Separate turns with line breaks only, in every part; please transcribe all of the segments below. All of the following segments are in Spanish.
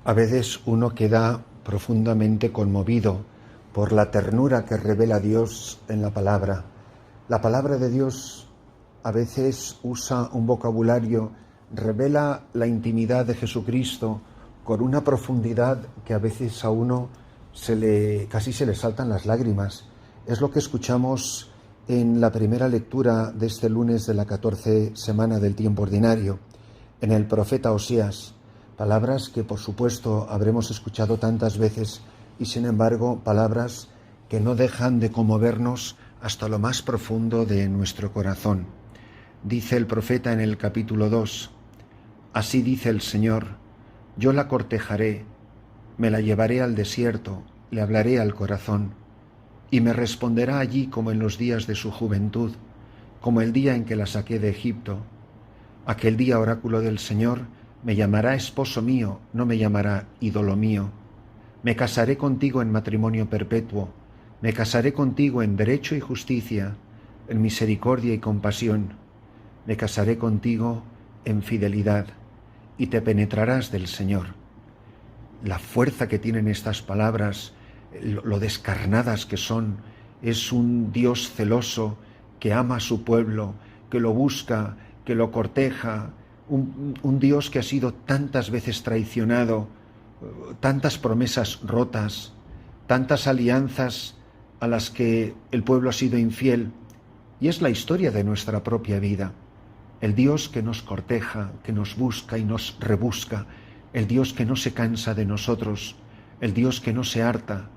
A veces uno queda profundamente conmovido por la ternura que revela Dios en la palabra. La palabra de Dios a veces usa un vocabulario, revela la intimidad de Jesucristo con una profundidad que a veces a uno casi se le saltan las lágrimas. Es lo que escuchamos en la primera lectura de este lunes de la 14 semana del tiempo ordinario, en el profeta Oseas. Palabras que, por supuesto, habremos escuchado tantas veces y, sin embargo, palabras que no dejan de conmovernos hasta lo más profundo de nuestro corazón. Dice el profeta en el capítulo 2, así dice el Señor, yo la cortejaré, me la llevaré al desierto, le hablaré al corazón, y me responderá allí como en los días de su juventud, como el día en que la saqué de Egipto. Aquel día, oráculo del Señor, me llamará esposo mío, no me llamará ídolo mío. Me casaré contigo en matrimonio perpetuo, me casaré contigo en derecho y justicia, en misericordia y compasión. Me casaré contigo en fidelidad, y te penetrarás del Señor. La fuerza que tienen estas palabras, lo descarnadas que son, es un Dios celoso que ama a su pueblo, que lo busca, que lo corteja, un Dios que ha sido tantas veces traicionado, tantas promesas rotas, tantas alianzas a las que el pueblo ha sido infiel. Y es la historia de nuestra propia vida. El Dios que nos corteja, que nos busca y nos rebusca, el Dios que no se cansa de nosotros, el Dios que no se harta,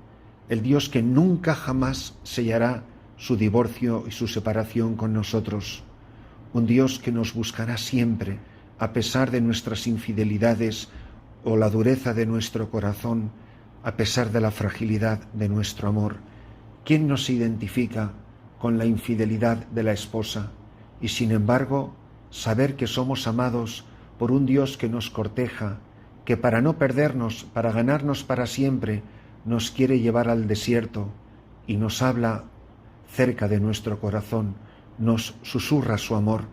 el Dios que nunca jamás sellará su divorcio y su separación con nosotros, un Dios que nos buscará siempre, a pesar de nuestras infidelidades o la dureza de nuestro corazón, a pesar de la fragilidad de nuestro amor. ¿Quién nos identifica con la infidelidad de la esposa? Y sin embargo, saber que somos amados por un Dios que nos corteja, que para no perdernos, para ganarnos para siempre, nos quiere llevar al desierto y nos habla cerca de nuestro corazón, nos susurra su amor,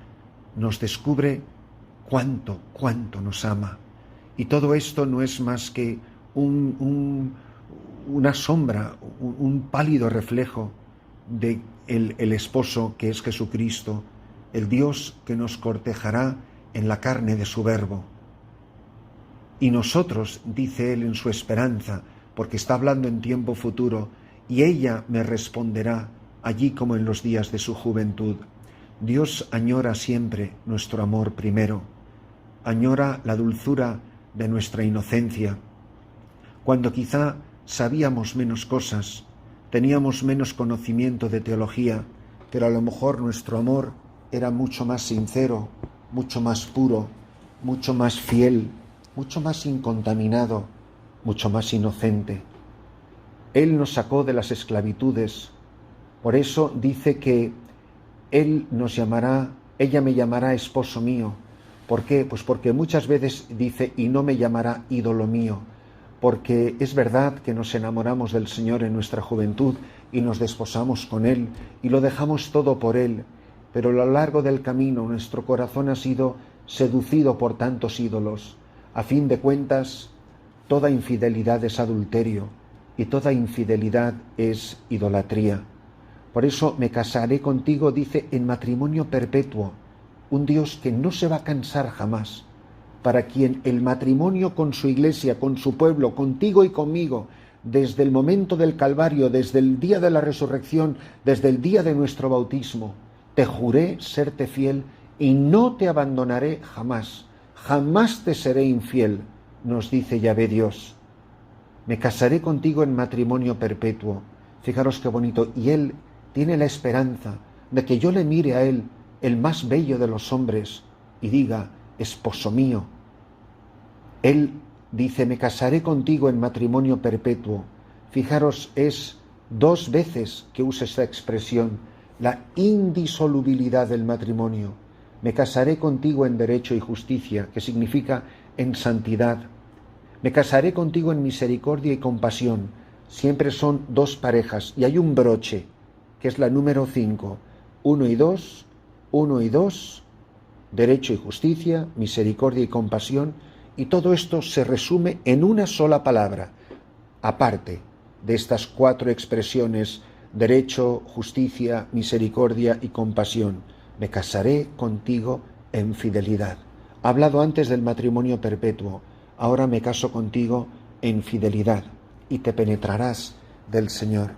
nos descubre cuánto nos ama. Y todo esto no es más que una sombra, un pálido reflejo de el esposo que es Jesucristo, el Dios que nos cortejará en la carne de su verbo. Y nosotros, dice él en su esperanza, porque está hablando en tiempo futuro, y ella me responderá allí como en los días de su juventud. Dios añora siempre nuestro amor primero, añora la dulzura de nuestra inocencia. Cuando quizá sabíamos menos cosas, teníamos menos conocimiento de teología, pero a lo mejor nuestro amor era mucho más sincero, mucho más puro, mucho más fiel, mucho más incontaminado, mucho más inocente. Él nos sacó de las esclavitudes. Por eso dice que ella me llamará esposo mío. ¿Por qué? Pues porque muchas veces dice, y no me llamará ídolo mío, porque es verdad que nos enamoramos del Señor en nuestra juventud y nos desposamos con Él y lo dejamos todo por Él, pero a lo largo del camino nuestro corazón ha sido seducido por tantos ídolos. A fin de cuentas, toda infidelidad es adulterio y toda infidelidad es idolatría. Por eso me casaré contigo, dice, en matrimonio perpetuo, un Dios que no se va a cansar jamás, para quien el matrimonio con su iglesia, con su pueblo, contigo y conmigo, desde el momento del Calvario, desde el día de la resurrección, desde el día de nuestro bautismo, te juré serte fiel y no te abandonaré jamás, jamás te seré infiel, nos dice Yahvé Dios. Me casaré contigo en matrimonio perpetuo. Fijaros qué bonito. Y Él tiene la esperanza de que yo le mire a Él, el más bello de los hombres, y diga, esposo mío. Él dice, me casaré contigo en matrimonio perpetuo. Fijaros, es 2 veces que usa esta expresión, la indisolubilidad del matrimonio. Me casaré contigo en derecho y justicia, que significa en santidad. Me casaré contigo en misericordia y compasión. Siempre son 2 parejas y hay un broche, que es la número 5. 1 y 2, derecho y justicia, misericordia y compasión. Y todo esto se resume en una sola palabra, aparte de estas 4 expresiones: derecho, justicia, misericordia y compasión. Me casaré contigo en fidelidad. Ha hablado antes del matrimonio perpetuo, ahora me caso contigo en fidelidad y te penetrarás del Señor.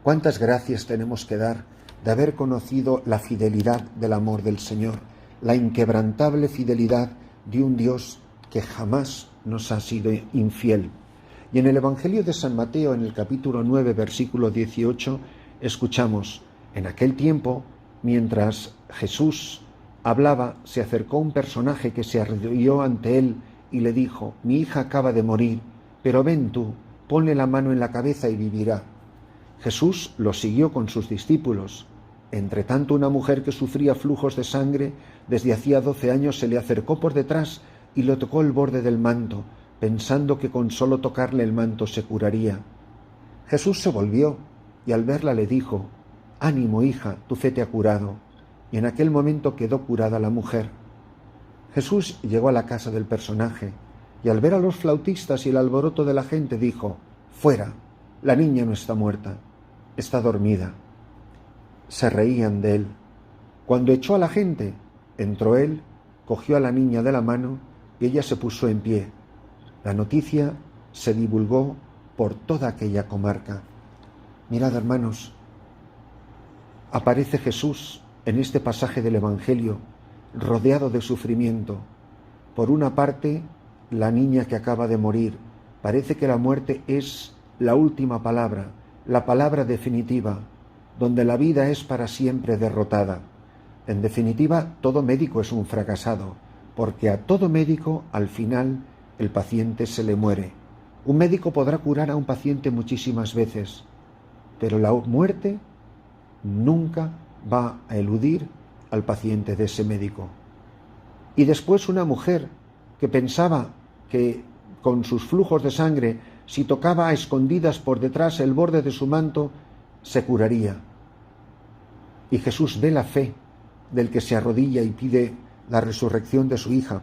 ¿Cuántas gracias tenemos que dar de haber conocido la fidelidad del amor del Señor, la inquebrantable fidelidad de un Dios que jamás nos ha sido infiel? Y en el Evangelio de San Mateo, en el capítulo 9, versículo 18, escuchamos: en aquel tiempo, mientras Jesús hablaba, se acercó un personaje que se arrodilló ante él y le dijo: mi hija acaba de morir, pero ven tú, ponle la mano en la cabeza y vivirá. Jesús lo siguió con sus discípulos. Entre tanto, una mujer que sufría flujos de sangre desde hacía 12 años se le acercó por detrás y le tocó el borde del manto, pensando que con solo tocarle el manto se curaría. Jesús se volvió y al verla le dijo: ánimo, hija, tu fe te ha curado. Y en aquel momento quedó curada la mujer. Jesús llegó a la casa del personaje y al ver a los flautistas y el alboroto de la gente dijo: fuera, la niña no está muerta, está dormida. Se reían de él. Cuando echó a la gente, entró él, cogió a la niña de la mano y ella se puso en pie. La noticia se divulgó por toda aquella comarca. Mirad, hermanos, aparece Jesús en este pasaje del Evangelio rodeado de sufrimiento. Por una parte, la niña que acaba de morir. Parece que la muerte es la última palabra, la palabra definitiva, donde la vida es para siempre derrotada. En definitiva, todo médico es un fracasado, porque a todo médico, al final, el paciente se le muere. Un médico podrá curar a un paciente muchísimas veces, pero la muerte nunca va a eludir al paciente de ese médico. Y después una mujer que pensaba que con sus flujos de sangre, si tocaba a escondidas por detrás el borde de su manto, se curaría. Y Jesús ve la fe del que se arrodilla y pide la resurrección de su hija.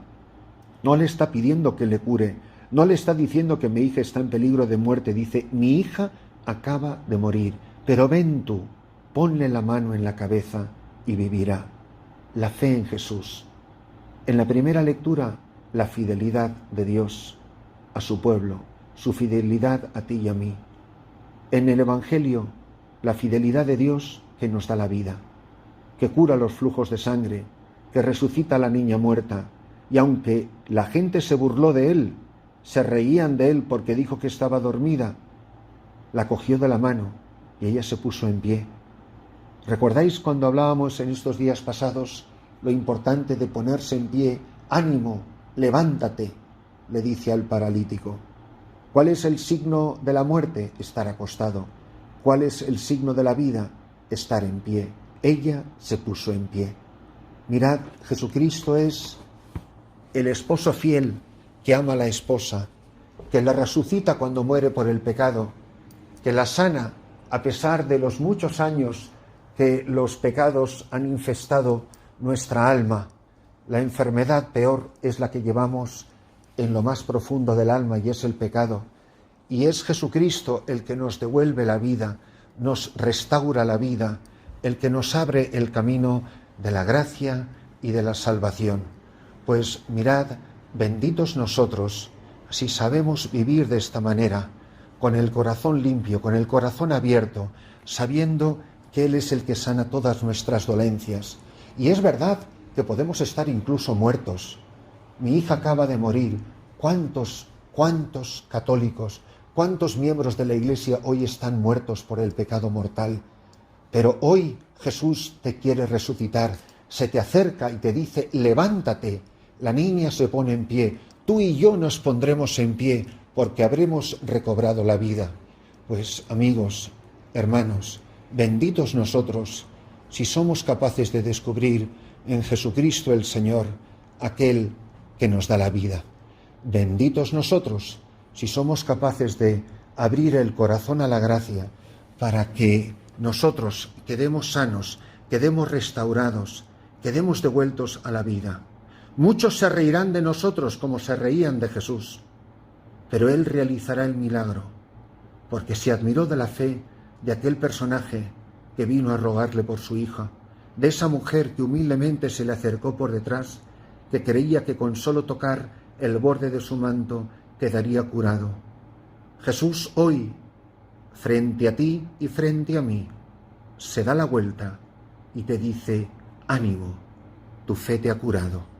No le está pidiendo que le cure, no le está diciendo que mi hija está en peligro de muerte, dice: mi hija acaba de morir, pero ven tú, ponle la mano en la cabeza y vivirá. La fe en Jesús. En la primera lectura, la fidelidad de Dios a su pueblo, su fidelidad a ti y a mí. En el Evangelio, la fidelidad de Dios que nos da la vida, que cura los flujos de sangre, que resucita a la niña muerta, y aunque la gente se burló de él, se reían de él porque dijo que estaba dormida, la cogió de la mano y ella se puso en pie. ¿Recordáis cuando hablábamos en estos días pasados lo importante de ponerse en pie? Ánimo, levántate, le dice al paralítico. ¿Cuál es el signo de la muerte? Estar acostado. ¿Cuál es el signo de la vida? Estar en pie. Ella se puso en pie. Mirad, Jesucristo es el esposo fiel que ama a la esposa, que la resucita cuando muere por el pecado, que la sana a pesar de los muchos años que los pecados han infestado nuestra alma. La enfermedad peor es la que llevamos en lo más profundo del alma, y es el pecado. Y es Jesucristo el que nos devuelve la vida, nos restaura la vida, el que nos abre el camino de la gracia y de la salvación. Pues mirad, benditos nosotros, si sabemos vivir de esta manera, con el corazón limpio, con el corazón abierto, sabiendo que Él es el que sana todas nuestras dolencias. Y es verdad que podemos estar incluso muertos. Mi hija acaba de morir. ¿Cuántos católicos, cuántos miembros de la Iglesia hoy están muertos por el pecado mortal? Pero hoy Jesús te quiere resucitar, se te acerca y te dice: levántate. La niña se pone en pie, tú y yo nos pondremos en pie porque habremos recobrado la vida. Pues amigos, hermanos, benditos nosotros si somos capaces de descubrir en Jesucristo el Señor aquel que nos da la vida. Benditos nosotros si somos capaces de abrir el corazón a la gracia para que nosotros quedemos sanos, quedemos restaurados, quedemos devueltos a la vida. Muchos se reirán de nosotros como se reían de Jesús, pero Él realizará el milagro, porque se admiró de la fe de aquel personaje que vino a rogarle por su hija, de esa mujer que humildemente se le acercó por detrás, que creía que con solo tocar el borde de su manto quedaría curado. Jesús hoy, frente a ti y frente a mí, se da la vuelta y te dice: ánimo, tu fe te ha curado.